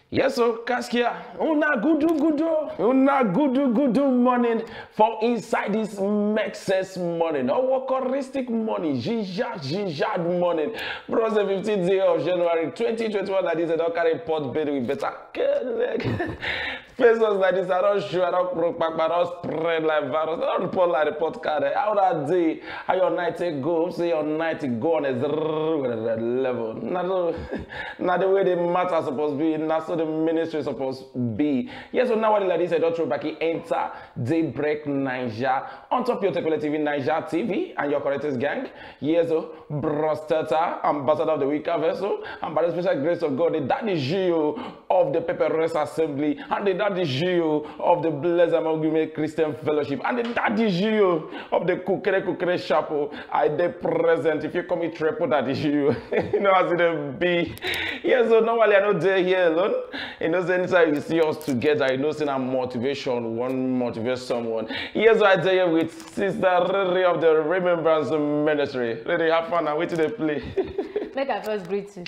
Yes, so Kaskia, una gudu morning for inside this Mexes morning. Our choristic morning, Jijad morning. Bros, the 15th day of January 2021, that is a don't carry pot bed with better face us like this. I don't show, I don't broke back, but I don't spread like virus. I don't report like the podcast. How that day, how your night take go, say your night go on a level. Not the way the matter supposed to be, not so the ministry supposed to be. Yes, so now what like this, I don't throw back enter Daybreak Niger on top of your Tekule TV, Niger TV, and your correctest gang. Yes, so Brosteta, ambassador of the week vessel, and by the special grace of God, the daddy Gio of the Pepper Rest Assembly, and the daddy Gio of the Blessed Amalgamated Christian Fellowship, and the daddy Gio of the Kukere Chapel. I dey present. If you come in triple daddy Gio, you know as it be. Yes, so normally I know they're here alone. You know, anytime you see us together, you know, saying a motivation, one motivate someone. Yes, so I tell you with Sister Riri of the Remembrance Ministry. Riri, have fun and wait till they play. Make I first greet you.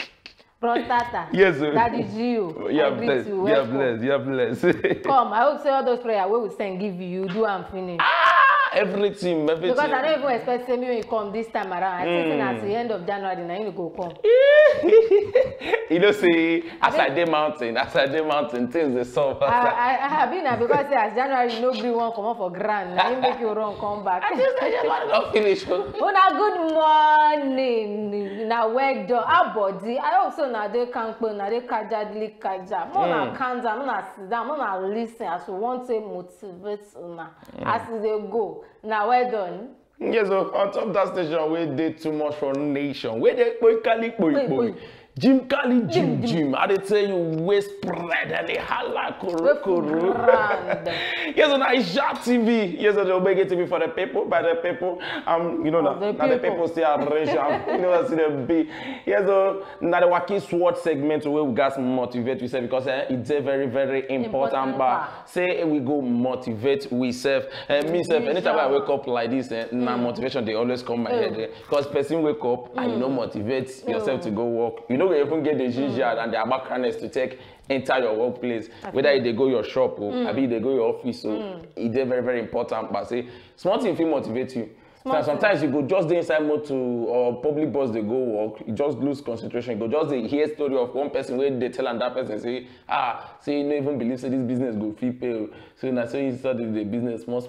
Prostata. Yes, sir. Daddy Gio. You are blessed. You are blessed. You are blessed. Come, I hope say all those prayers we will send give you, do and finish. Everything. Because I don't even expect me when you come this time around. I think at the end of January, now you go come. You know, see, as I did mountain, things they solve. I have been there because as January, nobody won't come up for grand. Now you make your run come back. I just want to finish. Oh, now good morning. Now well done. Our body. I also now they can't go. Now they kajadli kaja. Mona canza. Mona sit down. Mona listen. As we want to motivate una. As they go. Now well done. Yes, so on top of that station, we did too much for nation. We did boy. Jim Kali, Jim. I did tell you, we spread and they holla kuru. Yes, on Niger TV. Yes, on the Omega TV for the people, by the people. You know, now the people say arrange. You know, see the be. Yes, so now the Waki Sword segment where we got motivate we say because it's a very, very important. But say we go motivate we self. Me self, anytime I wake up like this, now motivation they always come my head. Because person wake up and you know motivate yourself to go work. You know. You even get the ginger and the abacaness to take enter your workplace, whether they go your shop or maybe they go your office. So it's very, very important. But say small thing will motivate you. So sometimes you go just the inside motor or public bus they go work, you just lose concentration. You go just hear story of one person where they tell and that person say, say you don't even believe say this business go fee pay. So now so you start the business small.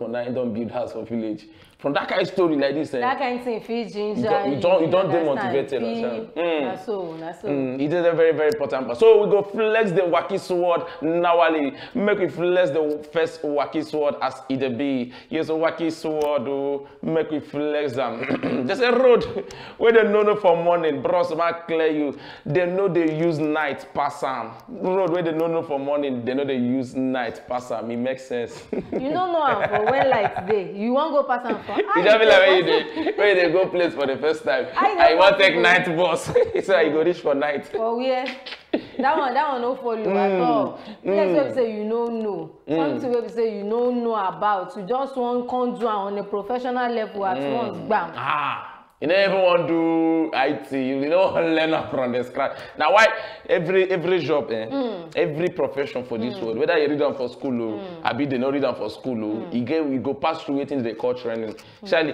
Now you don't build house for village. From that kind of story like this, that kind of thing, feel ginger. You don't demotivate it. That's so. It is a very, very important part. So we go flex the Waki Sword now. Make we flex the first Waki Sword as it be. Yes, a Waki Sword. Make we flex them. Just a road where they know for morning. Bros, I clear you. They know they use night pass them. Road where they know for morning. They know they use night pass them. It makes sense. You don't know for when light day. You won't go pass them. You just be like when you go place for the first time. I want to take night bus. So you go reach for night. Oh yeah. That one no follow at all. Let's say you don't know. Something we say you don't know about. You just want to do on a professional level at once. Bam. You don't even want to do IT. You don't learn up from the scratch. Now why every job, every profession for this world, whether you read them for school or maybe they not read them for school, you go pass through waiting the court training. Surely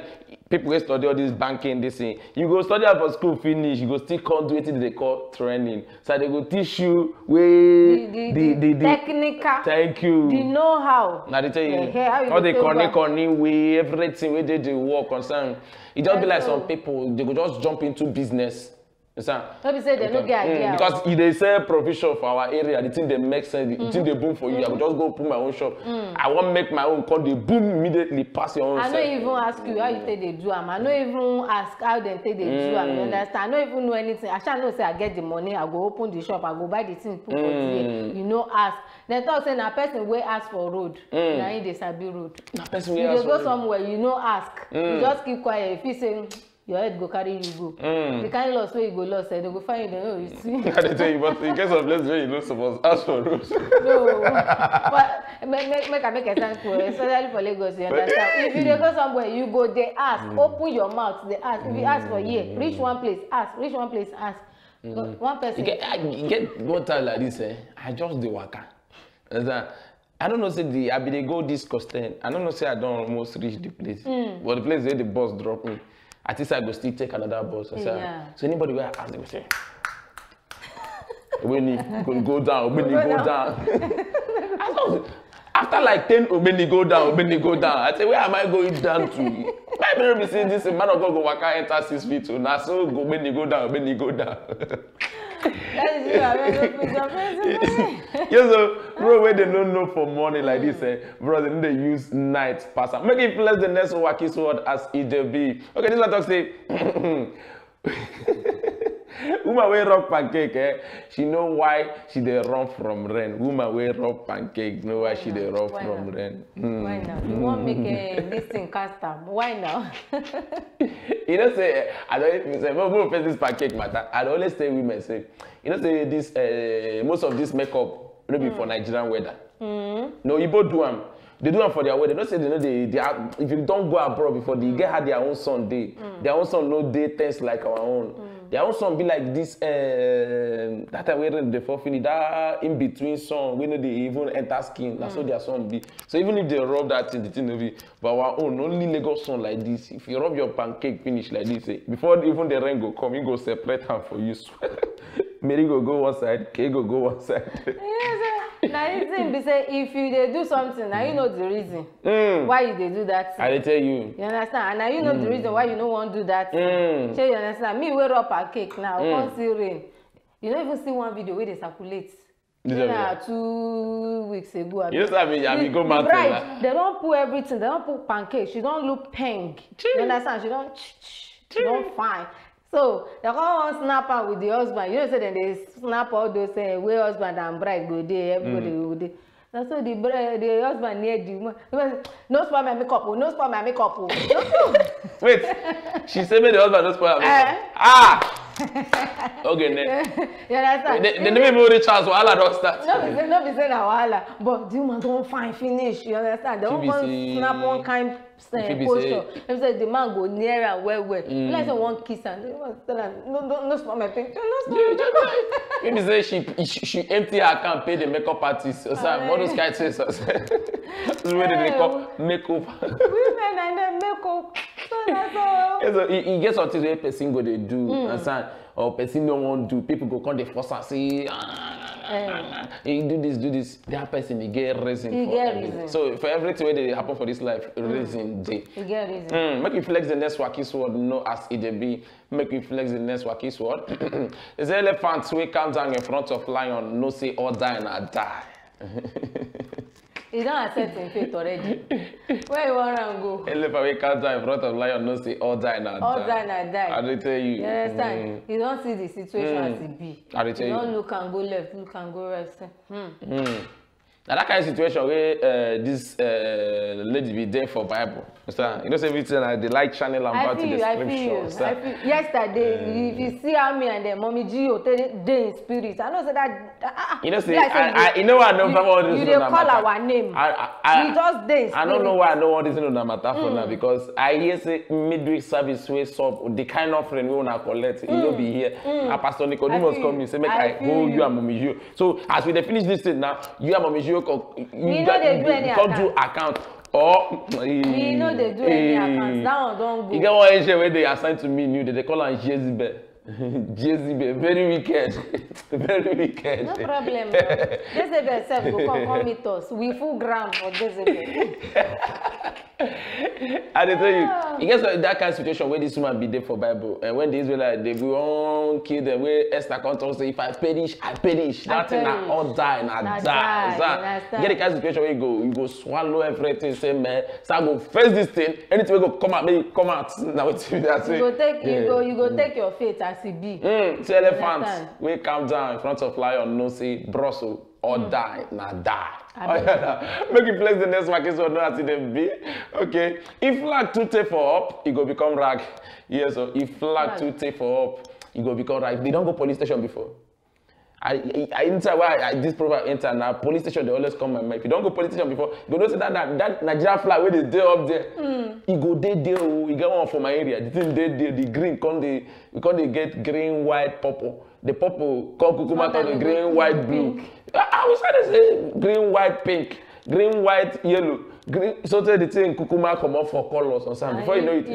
people go study all this banking, this thing. You go study for school finish, you go still come do it in the court training. So they go teach you where the technical. Thank you. The know-how. Now they tell you all the connect way, everything where they work concern. It just be like some people, they go just jump into business. Maybe say they don't get idea. Because if they say provision for our area, the thing they make sense, the thing they boom for you, I will just go put my own shop. I won't make my own call, they boom immediately pass your own. I don't even ask you how you take they do them. I don't even ask how they take they do them. You understand? I don't even know anything. I shall know say I get the money, I go open the shop, I go buy the thing, put for there. You know, ask. Then talk say na person wey ask for road. Na him dey sabi road. Na person wey ask for road. You go somewhere, you know ask. You just keep quiet. If you say your head go carry you go. The kind of loss where you go lost, they go find you. Oh, you see. I tell you, but in case of place where you not supposed ask for road. No, but make a example, especially for Lagos. You understand? If you go somewhere, you go they ask. Open your mouth. They ask. If you ask for here, reach one place, ask. Reach one place, ask. One person. You get one time like this, I just the waka. I don't know, say I be they go this costain. I don't know, say I don't almost reach the place. But the place where the bus drop me, at least I go still take another bus. So anybody where I ask, they go say, Obeni go down, Obeni go down. After like 10, Obeni go down. I say, where am I going down to? I never be saying this man of God go waka enter 6 feet. So now so Obeni go down. That is you, I Yes, so bro, where they don't know for morning like this, bro, they need to use night pass. Make it less the next wacky sword as it be. Okay, this one talk say. Woman wey rub pancake, she know why she dey run from rain. Woman wey rub pancake know why she dey run from rain. Why now? You want make this thing cast am? Why now? You know say I don't say when we this pancake matter. I always say women say, you know say this most of this makeup no be for Nigerian weather. No, you both do them. They do them for their weather. They don't say they are, if you don't go abroad before they get had their own son day. Their own son no day tense like our own. Their own son be like this that time we read the for finish that in between song we know they even enter skin. That's how their son be. So even if they rub that thing, the thing will be. But our own only Lagos son like this. If you rub your pancake finish like this, before even the rain go come, you go separate them for you. Mary go one side, K go one side. Yes, now the thing be say if you dey do something, now you know the reason why you dey do that thing. I dey tell you. You understand? And now you know the reason why you no wan do that thing. So you understand? Me wey rub pancake now, come see rain. You don't even see one video where they circulate. 2 weeks ago. You know what I mean? Go mountain. Right. They don't put everything. They don't put pancake. She don't look pink. You understand? She don't fine. So they come snap her with the husband. You know, say then they snap all those where husband and bride go there, everybody go there. And so the husband near the woman. No spoil my makeup, no spoil my makeup. Wait, she said me the husband no spoil my okay, then. You understand? They never even reach out, so wahala don start. No be say na wahala, but the woman don fine finish. You understand? They won't snap one kind posture. If say the man go near her well. Like say one kiss and the woman tell her, no spoil my picture, no spoil my makeup. Maybe say she empty her account, pay the makeup artist. So all those kind of things. That's where they call makeup. Women and their makeup. So that's all. Yeah, so you get something where person go they do, understand? Or person no want do. People go come they force and say, you do this. That person they get reason for everything. So for everything they happen for this life, reason they. You get reason. Make you flex the next wacky sword, no as it be. Make you flex the next wacky sword. There's elephants who calm down in front of lion, no say all die and I die. He don't accept in faith already. Where you want to go? Elephant we calm down in front of lion, no say all die and I die. All die and I die. I dey tell you. You understand? You don't see the situation as it be. I dey tell you. You don't look and go left, look and go right. Now that kind of situation where this lady be there for Bible. Understand? You know everything they like channel and back to the scripture. I feel yesterday, if you see how me and the mommy Gio day in spirit, I know say that. You know say you know why I know about all this. You dey call our name. We just day in spirit. I don't know why I know all this in the matter for now because I hear say midweek service where sub the kind of friend we wanna collect. You know be here. And Pastor Nicodemus come in say make I hold you and mommy Gio. So as we finish this thing now, you and mommy Gio. We know they do any account. Do account or we know they do any account. That one don't go. You get one agent where they assign to me new. They call her Jezebel. Jezebel, very wicked, very wicked. No problem. Jezebel self go come meet us. We full ground for Jezebel. I tell you, you guess that kind of situation where this woman be there for Bible, and when the Israelites they will kill them, where Esther comes and say, if I perish, I perish. That thing I all die and I die. You get the kind of situation where you go swallow everything, say man, so I go face this thing, anything we go come out, maybe come out. Now what you say? You go take your faith as it be. See elephants, we calm down in front of lion, no say Brussels or die, now die. Make you place the next market so not as it be. Okay. If flag too take for up, it go become rag. Yes, so if flag too take for up, it go become rag. They don't go police station before. Inside where this program enter now, police station they always come my mind. If you don't go police station before, you go notice that Nigeria flag where they dey up there. You go there, you get one for my area. The thing there, the green we can't get green, white, purple. The purple come kukuma turn the green, white, blue. I was trying to say green, white, pink, green, white, yellow. Green, so the thing kukuma come up for colors or something. Before you know it,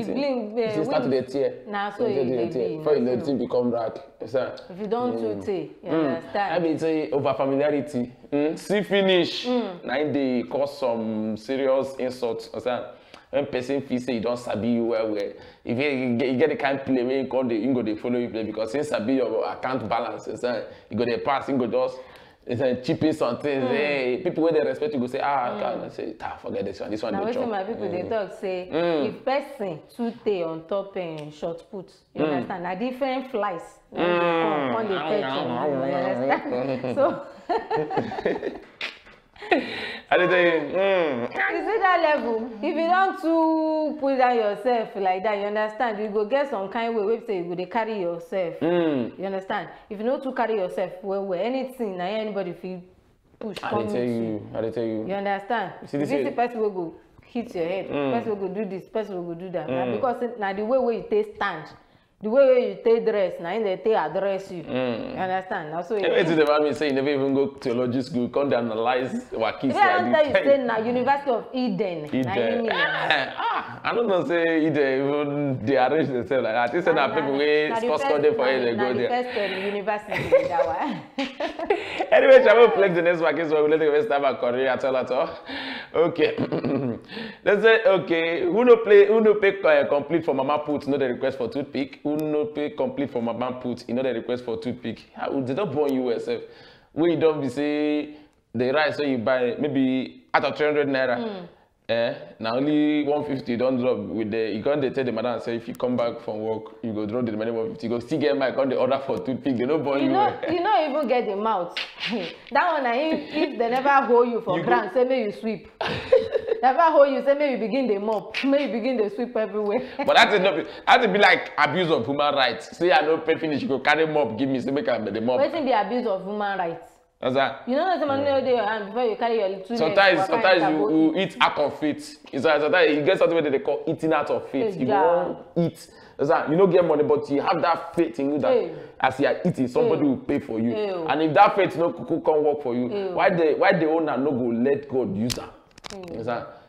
you start to the tear. Nah, so before you know the thing become dark. If you don't do tea, you understand. I mean, say over familiarity. See finish. Now they cause some serious insults. When person feel say you don't sabi you well, if you get the kind of play where you go they follow you play because since sabi your account balance, you go they pass, you go just. It's chipping some things. Hey, people where they respect you go say, can't say, forget this one. This one. Now, wait till my people they talk say, if person too stay on top and short put, you understand? Now different flies. On the pet, you understand? So. I did You see that level? If you don't too put down yourself like that, you understand? You go get some kind of way say you go they carry yourself. You understand? If you know to carry yourself well, anything, now anybody feel push. I tell you. You understand? See, this person will go hit your head. Person will go do this. Person will go do that. Now because now the way you take stand. The way you take dress, now they take address you. You understand? Now so you say you never even go to theology school, come analyze what kids like this. You say now University of Eden. I don't know say Eden even they arrange themselves like that. They say that people wey sports code for you they go there. The first university that one. Anyway, shall we flex the next market so we let the start our career at all. Okay. Let's say okay. Who no pay complete for Mama Put? No the request for toothpick. Who no pay complete for Mama Put? You know the request for toothpick. How they don't born you yourself? We don't be say the rice so you buy maybe out of 300 naira. Now only 150 don't drop with the you can't tell the madam and say if you come back from work you go drop the money 150 you go still get my on the order for toothpick they don't born you. You know even get the mouth. That one if they never hold you for ground say may you sweep. Never hold you say may you begin the mop may you begin the sweep everywhere. But that would be like abuse of human rights. Say I don't pay finish you go carry mop give me say make I the mop. Wetin be abuse of human rights? What's that? You know someone know your hand before you carry your little. Sometimes you eat out of it. Sometimes you get something that they call eating out of it. You won't eat. You don't get money, but you have that faith in you that as you are eating, somebody will pay for you. And if that faith no can't work for you, why the owner no go let God use that?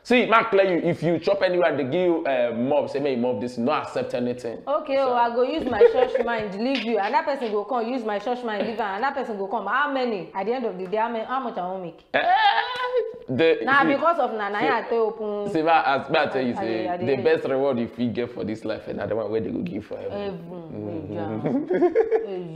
See, man, clear you. If you chop anywhere, they give you mob. Say, may mob this. No accept anything. Okay, so I go use my church mind, leave you. Another person go come use my church mind, leave, and another person go come. How many? At the end of the day, how much I won't make? Because of Nanaya, I tell open. See, I tell you, say the best reward if you get for this life, and the one where they go give for heaven.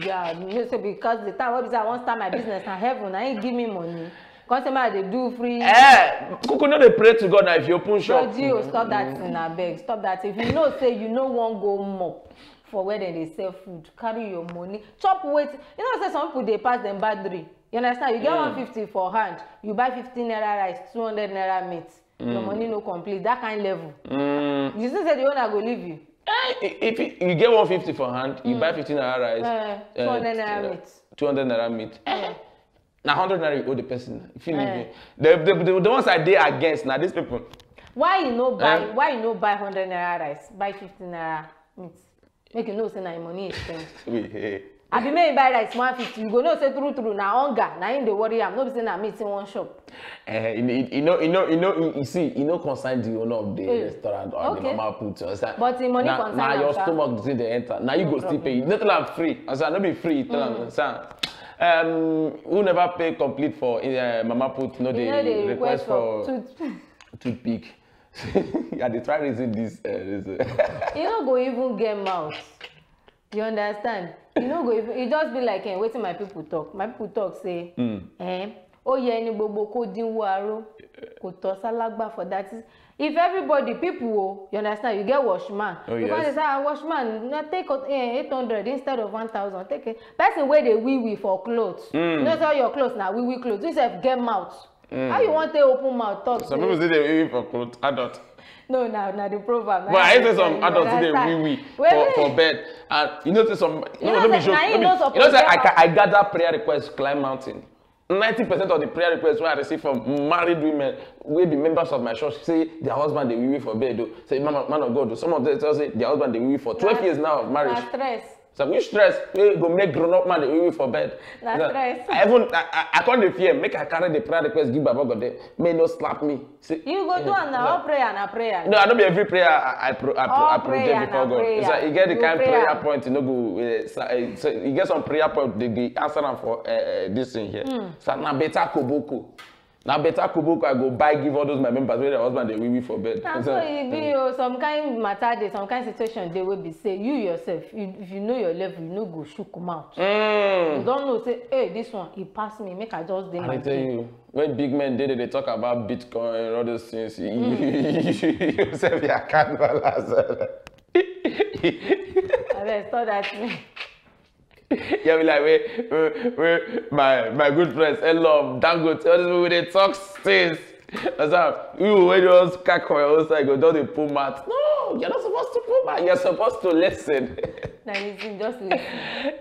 Yeah, because the time I want to start my business now, heaven, I ain't give me money. Customer they do free. Kuku no dey pray to God now if you open shop. God, stop that thing, abeg. Stop that. If you know say you no wan go mop for where they sell food, carry your money. Chop weight. You know say some people they pass them boundary. You understand? You get 150 for hand. You buy 15 naira rice, 200 naira meat. Your money no complete. That kind level. You still say the owner go leave you. If you get 150 for hand, you buy 15 naira rice. 200 naira meat. 200 naira meat. Now 100 naira you owe the person. If you leave me, the ones I did against now these people. Why you no buy? Why you no buy 100 naira rice? Buy 15 naira meat. Make you know say na your money is spent. I be make you buy rice 150. You go know say true na hunger. Na him dey worry am. No be say na meat in one shop. You see, you know concern the owner of the restaurant or the Mama Put. But the money concern. Now your stomach say they enter. Now you go still pay. Not tell am free. I say no be free. Tell am who never pay complete for Mama Put no the request for toothpick. Yeah, they try raising this. You no go even get mouth. You understand? You no go even. It just be like waiting my people talk. My people talk say, oh yeah, ni gbogbo ko dinwo aro ko to salagba for that is. If everybody, people, you understand, you get washman. Because they say, washman, take 800 instead of 1,000. Take it. Person where they wee for clothes. You know, so your clothes now, wee clothes. You say, get mouth. How you want to open mouth? Talk some people say they wee for clothes, adult. No, now the proverb. But I say some adults today wee for bed, and you know some. No, let me show. You know, say I gather prayer requests climb mountain. 90% of the prayer requests I receive from married women will be members of my church say their husband they wee for bed. Though. Say man of God. Some of them say their husband they wee for 12 years now of marriage. Stress. So which stress? We go make grown up man they wee for bed. Stress. I can't fear. Make I carry the prayer request give Baba God. May no slap me. See, you go do an prayer and a prayer. No, I don't be every prayer I project before God. Prayer. So you get the kind prayer point, you know, go. So you get some prayer point. They answer them for this thing here. So now better koboko. Now better koboko. I go buy give all those my members where their husband they wee for bed. So it be some kind matter day, some kind situation they will be say you yourself. If you know your level, you know go shook them out. You don't know say hey this one he passed me. Make I just do my I tell you. When big men did it, they talk about Bitcoin and all those things. You yourself, you can't balance. I thought that me. Yeah, be like, wait, my good friends, Elom, Dangote, all these people, they talk things. That's how you when you just cack on your own side, go down the pull mat. No, you're not supposed to pull mat. You're supposed to listen. Now listen, just listen.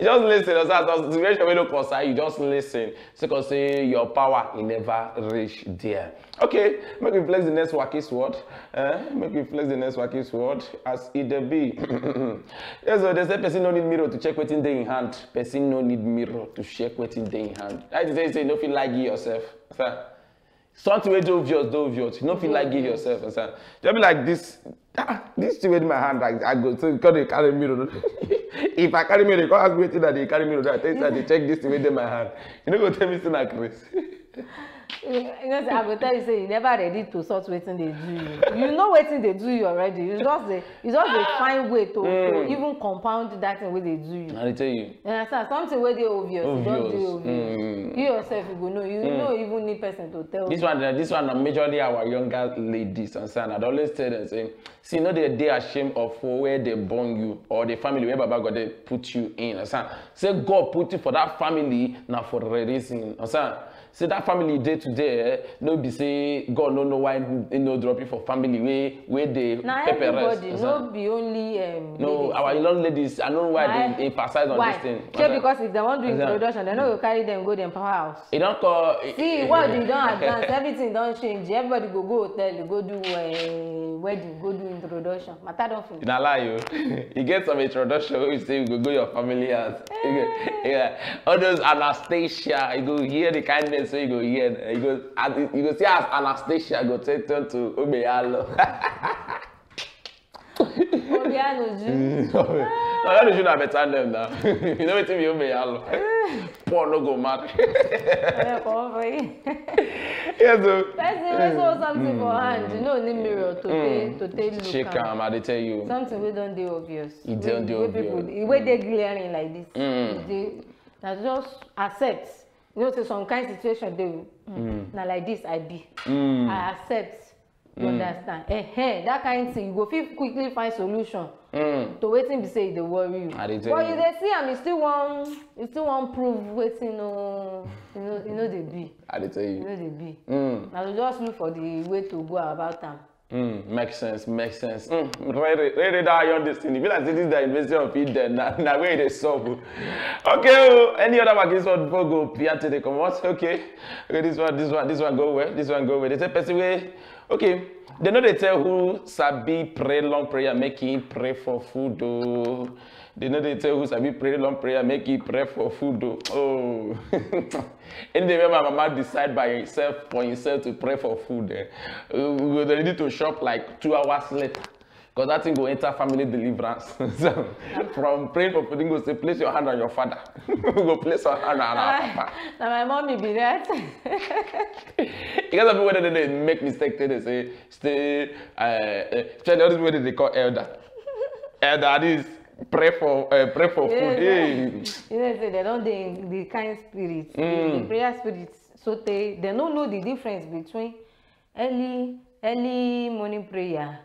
Just listen. That's the situation we don't concern. You just listen. So can say your power will never reach there. Okay, make me flex the next wacky sword. Make me flex the next wacky sword as it be. Yes, so they say person no need mirror to check what's in the hand. Person no need mirror to check what's in the hand. Like they say, no feel like it yourself. Something wey do obvious. You no feel like give yourself. Just be like this. This thing in my hand, I go so because they carry mirror. If I carry mirror, they can't ask me that they carry mirror. I tell you that they check this thing in my hand. You know go tell me still like Chris. You know, I will tell you say you never ready to sort waiting they do you. You know waiting they do you already. It's just a fine way to even compound that thing where they do you. I tell you. You understand? Something where they obvious. You don't do obvious. You yourself you go know. You don't even need person to tell. This one majorly our younger ladies and son. I'd always tell them say, see, no they ashamed of where they born you or the family where Baba God they put you in. Say God put you for that family now for a reason. Say that family day to day, no be say God no know why you know drop you for family where they pepper rest. Everybody, no be only no, our young ladies, I know why they emphasize on this thing. Yeah, because if they want to do introduction, they know you carry them go to power house. It don't call. See what you don't advance, everything don't change. Everybody go hotel, you go do wedding, go do introduction. Matter don't finish. Nah lie you. You get some introduction where you say you go your family house. Yeah, all those Anastasia, you go hear the kindness. So you go here, you go see as Anastasia go take turn to Obeyalo. Obiano Ju. No, that should have better name now. You know what me Obeyalo. Poor no go mad. Yes, so. Person saw something for hand, you know, need mirror to take look. Shake am, I tell you. Something we don't do obvious. It don't do obvious. The way they glaring like this, they just accept. You know, so some kind of situation they now like this I be. I accept. You understand? That kind of thing you go feel quickly find solution to waiting be say they worry you. But you they see and you still want prove waiting you know they be. I tell you. You know they be. Now just look for the way to go about them. Makes sense. Really die on this thing. If you like this is the investing of it then now where they solve. Okay, any other one this one before go Pierre to the comments. Okay, this one go where? This one go where? They say person way. Okay, they know they tell who sabi pray long prayer, make him pray for food. Oh. They know they tell who sabi pray long prayer, make him pray for food. Oh. And then my mama decide by himself for himself to pray for food. We need to shop like 2 hours later. Because that thing go enter family deliverance. So, from praying for food, go say, place your hand on your father. Go place your hand on our papa. Now my mommy be that. Because of people when they make mistake, they say, stay, tell the other way they call elder. Elder is pray for food. Hey. You know, say they don't the kind spirit, the prayer spirits. So they don't know the difference between early morning prayer.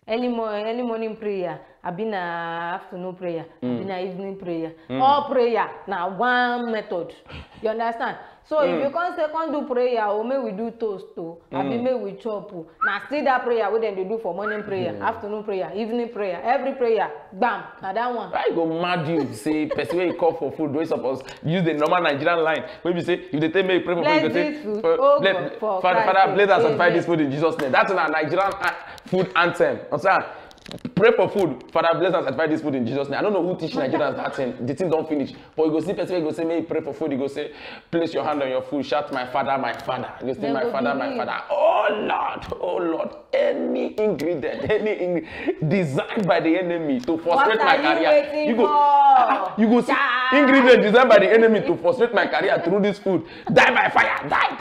Early morning prayer abi na afternoon prayer, abi na evening prayer. All prayer na one method. You understand? So if you can't do prayer, or may we do toast, abi may we chop, na still that prayer wey dem dey do for morning prayer, afternoon prayer, evening prayer, every prayer, bam, na that one. Why go mad you say person wey call for food wey suppose use the normal Nigerian line wey be say if they tell me pray for food, they say Father bless and sanctify this food in Jesus' name. That's a Nigerian food anthem. Understand? Pray for food. Father bless and sanctify this food in Jesus' name. I don't know who teach Nigerians that thing. The thing don't finish. But you go see person, you go say, may you pray for food. You go say, place your hand on your food. Shout, my father, my father. You say, my father, my father. Oh Lord. Any ingredient, designed by the enemy to frustrate my career. You go see ingredient designed by the enemy to frustrate my career through this food. Die by fire. Die.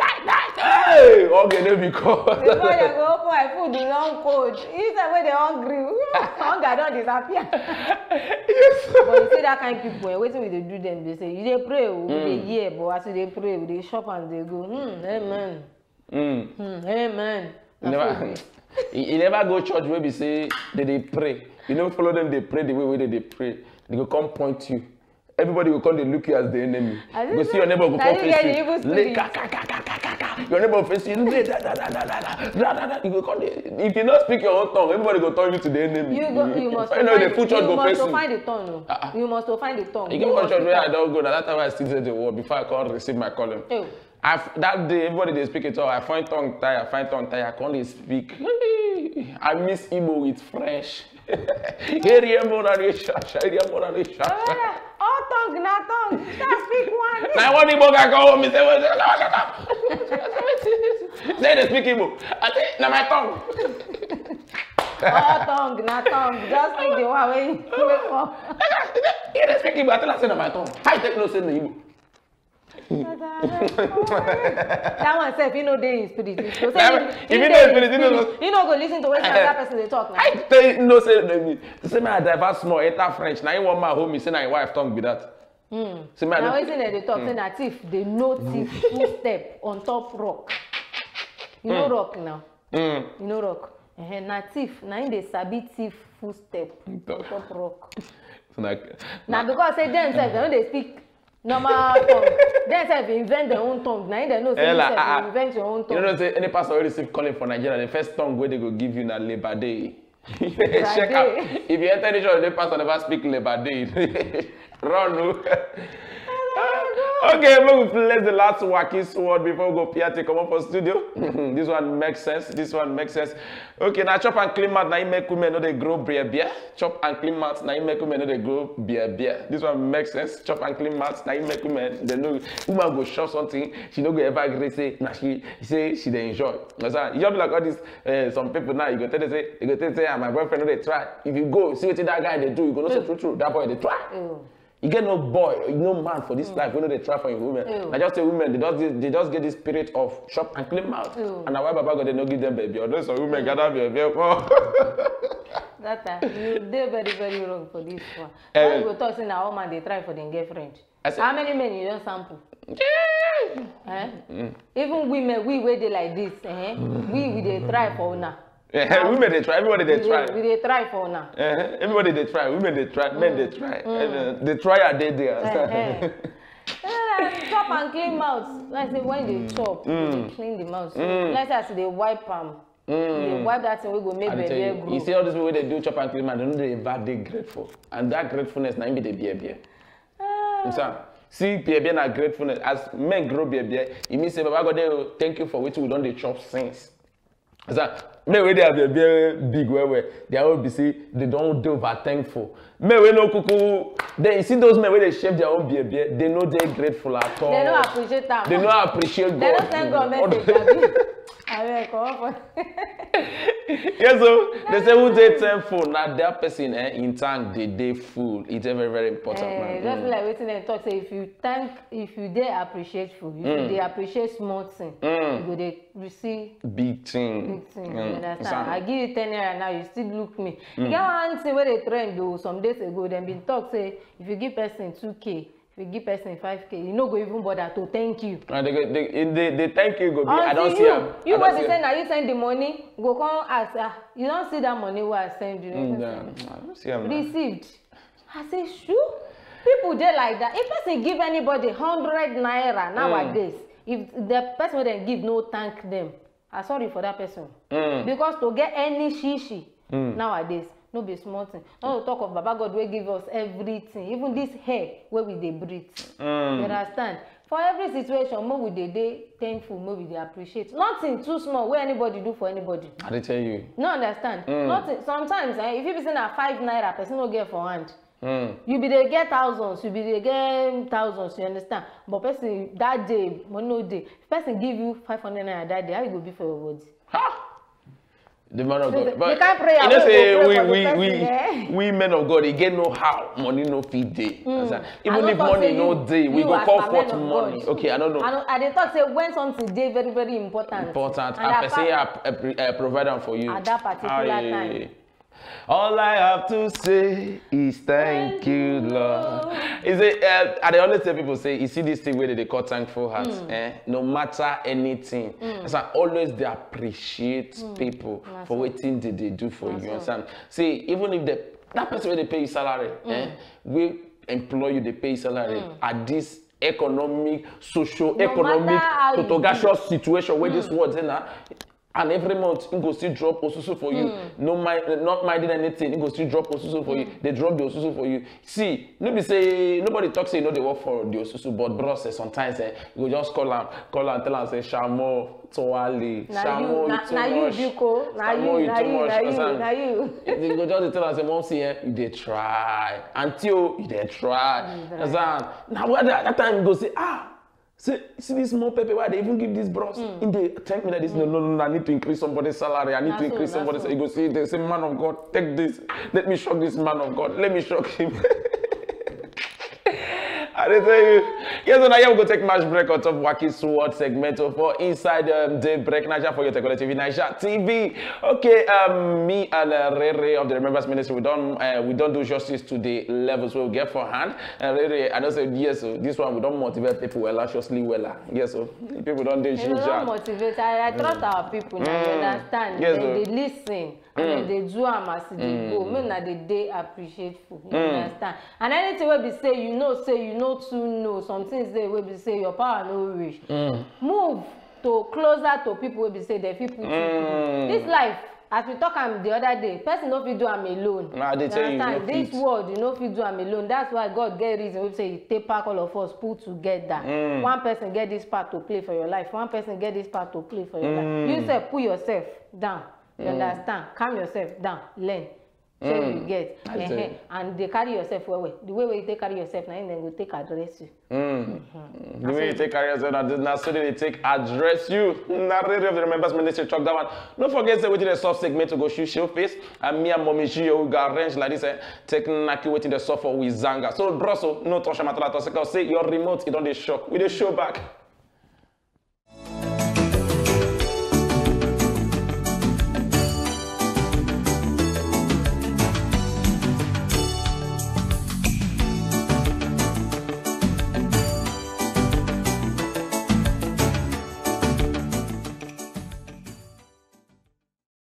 Hey, okay, there we go. Before they go open my food, you don't cold. Even when they're hungry, hunger don't disappear. Yes. But you see that kind of people, waiting with they do them, they say, you they pray, they hear, but as they pray, they shop and they go, amen. Amen. You never go church where we say they pray. You never follow them, they pray the way they pray. They go come point you. Everybody will come, they look you as the enemy. You go see your neighbor go come face you. Your neighbor face you. You go come. If you not speak your own tongue, everybody go turn you to the enemy. You must find the tongue. You must find the tongue. You get one church where I don't go. That time I still say the word before I can't receive my calling. That day, everybody they speak it all. I find tongue tie. I can't speak. I miss Igbo with French. All tongue, not tongue. Just speak one. Now one Igbo guy come home and say they speak Igbo. I say, now my tongue. All tongue, not tongue. Just speak the one way you wake up. Yeah, they speak Igbo. I tell her, say, now my tongue. How you take no say no Igbo? That one said, you know, they in spirit. If you know spirit, you know, go listen to what that person they talk now. I tell you, no, say me I divert small, enter French. Now you want my homie, say now your wife tongue be that. Say me now waiting they talk, say that thief, they know thief full step on top rock. You know rock now. You know rock. Na thief, now in the sabi thief full step on top rock. Now because say themselves, they know they speak normal tongue. Then say if you invent their own tongue, now they know say you invent your own tongue. You know say any pastor will receive calling for Nigeria, the first tongue where they go give you na Labor Day. Check out. If you enter the church, the pastor never speak Labor Day. Run. Okay, we will play the last wacky sword before we go Piatti come up for studio. This one makes sense. Okay, now chop and clean mouth, now you make women know they grow beer. Chop and clean mouth, now you make women know they grow beer. This one makes sense. Chop and clean mouth, now you make women they know woman go shop something, she don't go ever agree say now she say she they enjoy. You just be like all these some people now you go tell them say my boyfriend know they try. If you go see what that guy they do, you go know say true that boy they try. You get no boy, no man for this life. We know they try for women. I just say women, they just get this spirit of shop and clean mouth. And now why Baba God they no give them baby? Or those women gather baby. That time you did very, very wrong for this one. When you go talk saying that woman they try for them girlfriend. How many men you don't sample? Even women, we where they like this, we they try for now. Women they try, everybody they try. We they try for now. Everybody they try, women they try, men they try. They try are they there. Chop and clean mouth. Like say when they chop, they clean the mouth. Like say they wipe them. They wipe that thing we go make baby grow. You see all this way they do chop and clean mouth, they know they very grateful. And that gratefulness now be the beer. See beer na gratefulness. As men grow beer, it means say Baba God thank you for what we done the chop since. Men wey they are very big where they all be say they don't do over thankful. Men wey no kuku, then you see those men where they shave their own beer, they know they're grateful at all. They don't appreciate that. They don't appreciate God. They don't thank God message. Yes, so they say who they thankful, now that person in tank they full. It's a very, very important man. Just like waiting and talk. Say if you they appreciateful, if they appreciate small thing, you go they receive big thing. You understand? I give you 10 naira now, you still look me. You get one thing where they trend though some days ago, them been talk say if you give person 2K, if you give person 5k, you no go even bother to thank you. And they thank you go be I don't see am. You what they say now you send the money, go come ask, you don't see that money what I send you. I don't see am. Received. I say, sure. People dey like that. If person give anybody 100 naira nowadays, if the person wey dem give no thank them, I'm sorry for that person. Because to get any shishi nowadays, no be small thing. Not to talk of Baba God wey give us everything, even this hair where we dey breathe. You understand? For every situation, more we dey thankful, more we dey appreciate. Nothing too small where anybody do for anybody. I dey tell you. No understand? Nothing. Sometimes if you be saying na 5 naira, person no get for hand. You be dey get thousands, you be dey get thousands, you understand? But person that day, money no day. If person give you 500 naira that day, how you go be for your body? Ha! The man of God. But you can't pray. You know say we men of God, they get know how money no fit day. Even if money no day, we go call forth money. Okay, I don't know. I dey talk say when something day very very important. Important. And person provide them for you at that particular time. All I have to say is thank you, Lord. Is it? I always tell people say, you see this thing where they call thankful hearts. No matter anything, so always they appreciate people for waiting they do for you. Understand? See, even if that person where they pay you salary, we employ you, they pay you salary at this economic, socio-economic, photogacious situation where this world is now. And every month, he go still drop Osusu for you. Not minding anything, he go still drop Osusu for you. They drop the Osusu for you. See, nobody talks say you know they work for the Osusu, but bros sometimes you go just call and tell and say Shamo, Toali, Shamo, you too much. Shamo, you too much. You go just tell and say, Mom, see, you dey try. Until you dey try. Now that time you go say, see this small pepper, why they even give this bros? In they thank me that this no, I need to increase somebody's salary. I need to increase somebody's. You go see, they say, man of God, take this. Let me shock this man of God. Let me shock him. I did tell you. Yes, so now we go take match break out of Wacky Sword segment for inside Daybreak Naija for your technology TV Naija TV. Okay, me and Rere of the Remembrance Ministry, we don't do justice to the levels we get for hand. And Rere, I know say yes, so this one we don't motivate people well, anxiously well. Yes, so people don't do ginger. We don't motivate. I trust our people now. You understand? Yes, they listen. And they do am as they go. Me na they appreciateful. You understand? And anything we be say, you know too know. Some things they will be say your power no reach. Move to closer to people will be say they fit put you. This life, as we talk the other day, person no fit do am alone. Nah, they tell you no this world, you no fit do am alone. That's why God get reason we say he take back all of us put together. One person get this part to play for your life. One person get this part to play for your life. You say put yourself down. You understand? Calm yourself down. Learn. So you get. And they carry yourself well. The way you take carry yourself, now then will take address you. The way you take carry yourself, now so they take address you. Narrator of the Remembrance Ministry talk that one. Don't forget to wait in the soft segment to go show face. And me and Mommy Gio, we got arranged like this. Take Naki waiting the soft for with Zanga. So, bro, so no touch matter. Say your remote, it don't shock. We the show back.